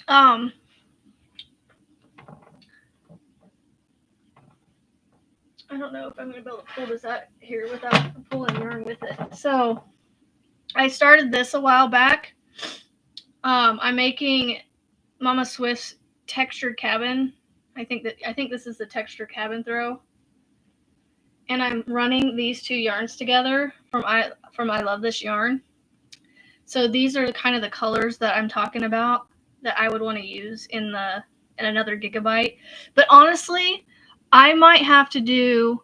I don't know if I'm going to be able to pull this out here without pulling yarn with it. So I started this a while back. I'm making Mama Swift's textured cabin. I think this is the textured cabin throw. And I'm running these two yarns together from I Love This yarn. So these are kind of the colors that I'm talking about that I would want to use in another gigabyte. But honestly, I might have to do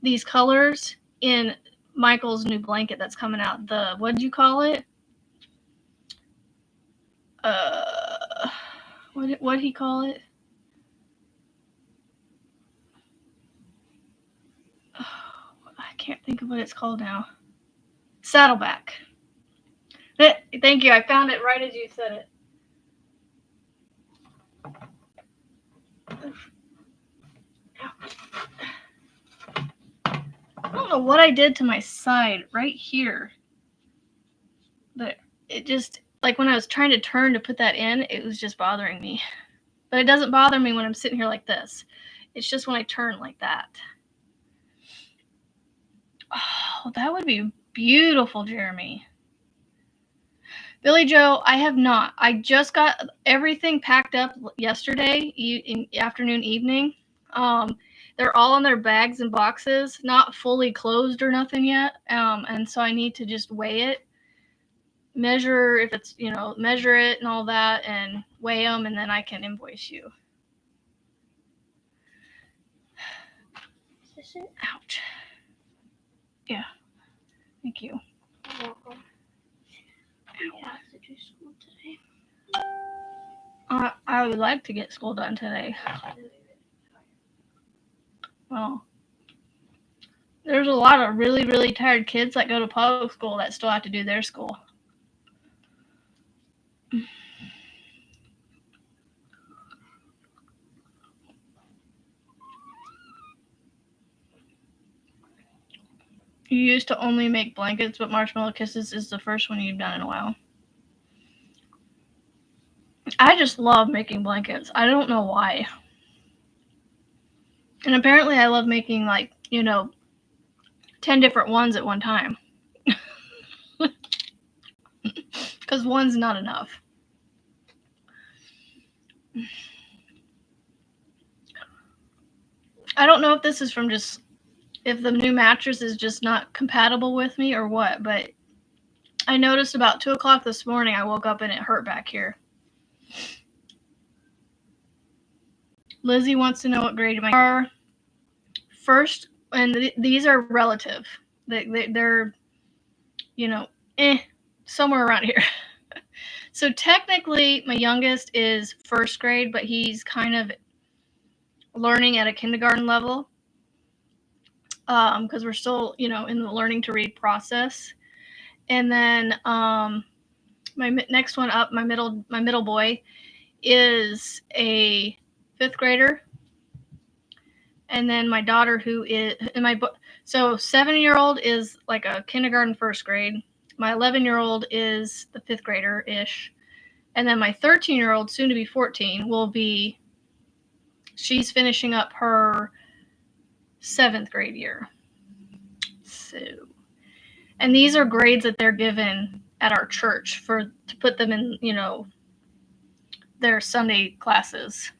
these colors in Michael's new blanket that's coming out. What did you call it? What did he call it? can't think of what it's called now. Saddleback. Thank you. I found it right as you said it. I don't know what I did to my side right here. But it just, like when I was trying to turn to put that in, it was just bothering me. But it doesn't bother me when I'm sitting here like this. It's just when I turn like that. Oh, that would be beautiful, Jeremy. Billy Joe, I have not. I just got everything packed up yesterday in afternoon, evening. They're all in their bags and boxes, not fully closed or nothing yet. And so I need to just weigh it, measure if it's, measure it and all that, and weigh them, and then I can invoice you. Is this it? Ouch. Yeah. Thank you. You're welcome. You have to do school today. I would like to get school done today. Well, there's a lot of really, really tired kids that go to public school that still have to do their school. You used to only make blankets, but Marshmallow Kisses is the first one you've done in a while. I just love making blankets. I don't know why. And apparently I love making 10 different ones at one time. Because one's not enough. I don't know if this is from if the new mattress is just not compatible with me or what, but I noticed about 2 o'clock this morning I woke up and it hurt back here. Lizzie wants to know what grade my are. First, and these are relative. They're somewhere around here. So technically, my youngest is first grade, but he's kind of learning at a kindergarten level because we're still, in the learning to read process. And then my next one up, my middle boy, is a 5th grader. And then my daughter, who is so 7-year-old is like a kindergarten first grade. My 11-year-old is the 5th grader ish, and then my 13-year-old, soon to be 14, she's finishing up her 7th grade year. So, and these are grades that they're given at our church to put them in, their Sunday classes.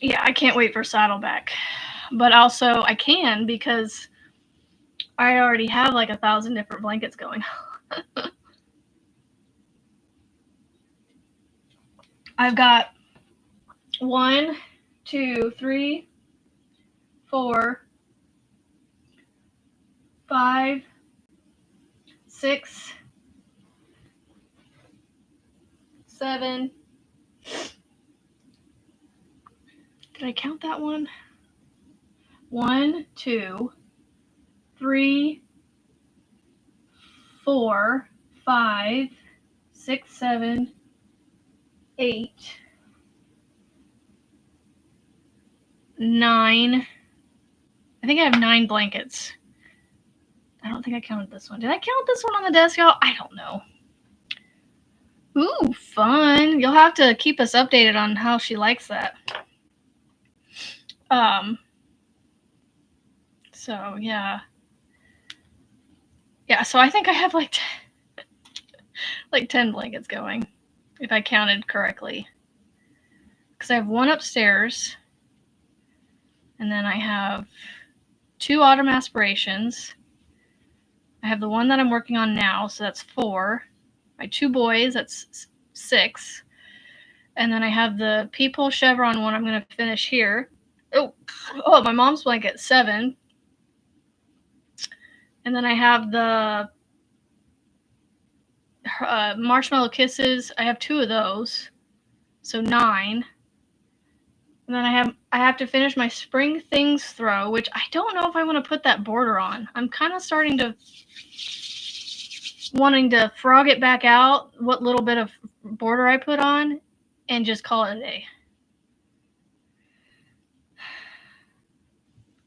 Yeah, I can't wait for Saddleback. But also I can because I already have 1,000 different blankets going. I've got 1, 2, 3, 4, 5, 6, 7. Did I count that one? 1, 2, 3, 4, 5, 6, 7, 8, 9. I think I have 9 blankets. I don't think I counted this one. Did I count this one on the desk, y'all? I don't know. Ooh, fun. You'll have to keep us updated on how she likes that. So yeah. Yeah, so I think I have 10 blankets going, if I counted correctly. Because I have 1 upstairs, and then I have 2 autumn aspirations. I have the one that I'm working on now, so that's 4. My 2 boys, that's 6. And then I have the peephole chevron one I'm going to finish here. Oh, my mom's blanket, 7. And then I have the Marshmallow Kisses. I have 2 of those, so 9. And then I have to finish my spring things throw, which I don't know if I want to put that border on. I'm kind of wanting to frog it back out, what little bit of border I put on, and just call it a day.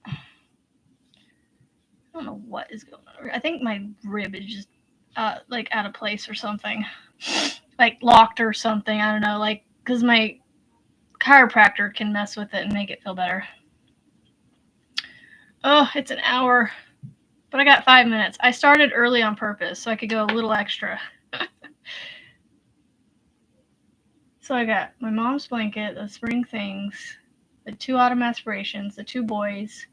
I don't know what is going on. I think my rib is just like out of place or something, like locked or something. I don't know, like because my chiropractor can mess with it and make it feel better. Oh, it's an hour, but I got 5 minutes. I started early on purpose so I could go a little extra. So I got my mom's blanket, the spring things, the 2 autumn aspirations, the 2 boys,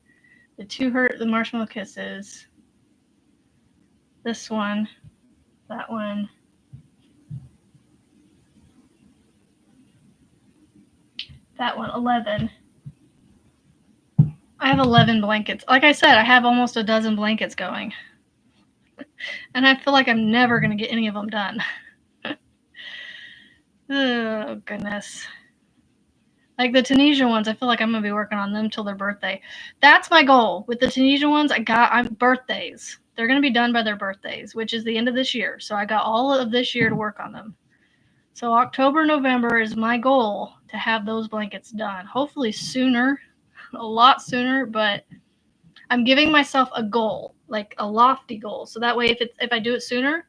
the marshmallow kisses, this one, that one, that one, 11. I have 11 blankets. Like I said, I have almost a dozen blankets going. And I feel like I'm never going to get any of them done. Oh, goodness. Like the Tunisia ones, I feel like I'm going to be working on them till their birthday. That's my goal. With the Tunisia ones, I'm birthdays. They're going to be done by their birthdays, which is the end of this year. So I got all of this year to work on them. So October, November is my goal to have those blankets done. Hopefully sooner, a lot sooner, but I'm giving myself a goal, like a lofty goal. So that way if I do it sooner,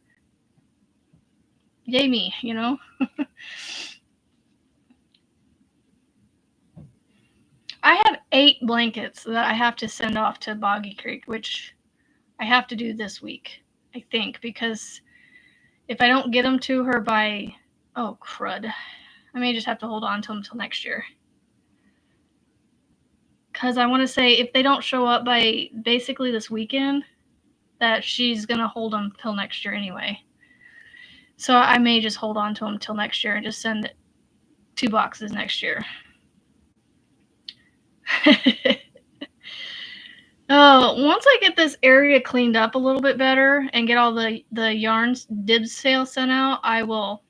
yay me, you know? I have 8 blankets that I have to send off to Boggy Creek, which I have to do this week, I think, because if I don't get them to her by, oh, crud, I may just have to hold on to them until next year. Because I want to say if they don't show up by basically this weekend, that she's going to hold them till next year anyway. So I may just hold on to them till next year and just send 2 boxes next year. Oh, once I get this area cleaned up a little bit better and get all the yarns dibs sale sent out, I will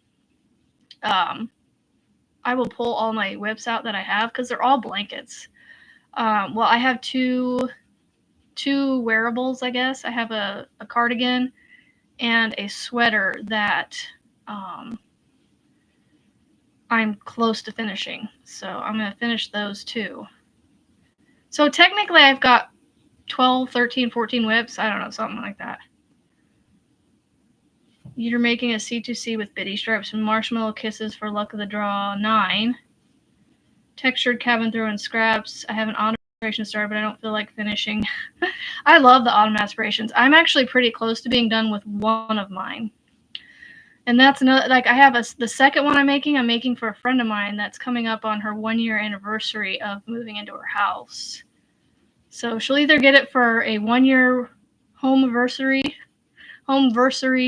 pull all my whips out that I have because they're all blankets. Well, I have two wearables, I guess. I have a cardigan and a sweater that I'm close to finishing. So I'm going to finish those too. So technically I've got 12, 13, 14 whips. I don't know, something like that. You're making a C2C with bitty stripes and marshmallow kisses for luck of the draw 9. Textured cabin throw and scraps. I have an autumn aspiration started, but I don't feel like finishing. I love the autumn aspirations. I'm actually pretty close to being done with one of mine. And that's another, like I have the second one I'm making for a friend of mine that's coming up on her 1-year anniversary of moving into her house. So she'll either get it for a 1-year homeversary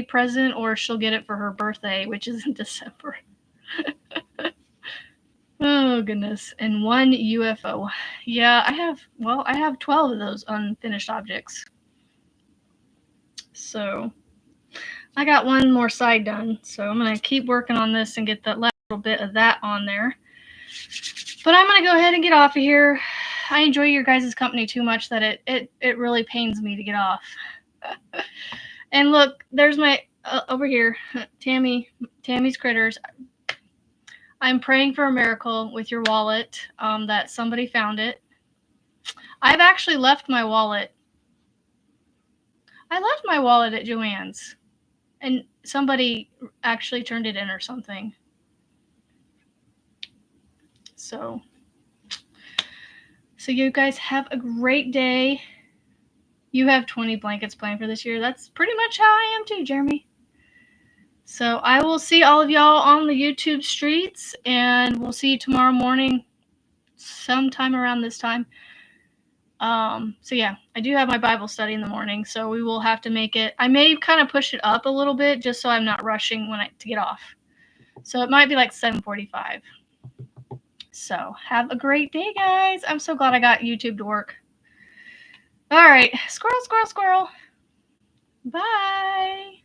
present, or she'll get it for her birthday, which is in December. Oh, goodness. And 1 UFO. Yeah, I have 12 of those unfinished objects. So I got one more side done. So I'm going to keep working on this and get that last little bit of that on there. But I'm going to go ahead and get off of here. I enjoy your guys' company too much that it really pains me to get off. And look, there's my, over here, Tammy's Critters. I'm praying for a miracle with your wallet, that somebody found it. I've actually left my wallet. I left my wallet at Joann's, and somebody actually turned it in or something. So you guys have a great day. You have 20 blankets planned for this year. That's pretty much how I am too, Jeremy. So I will see all of y'all on the YouTube streets, and we'll see you tomorrow morning sometime around this time. So yeah, I do have my Bible study in the morning, so we will have to make it. I may kind of push it up a little bit just so I'm not rushing to get off. So it might be like 7:45. So have a great day, guys. I'm so glad I got YouTube to work. All right, squirrel, squirrel, squirrel. Bye.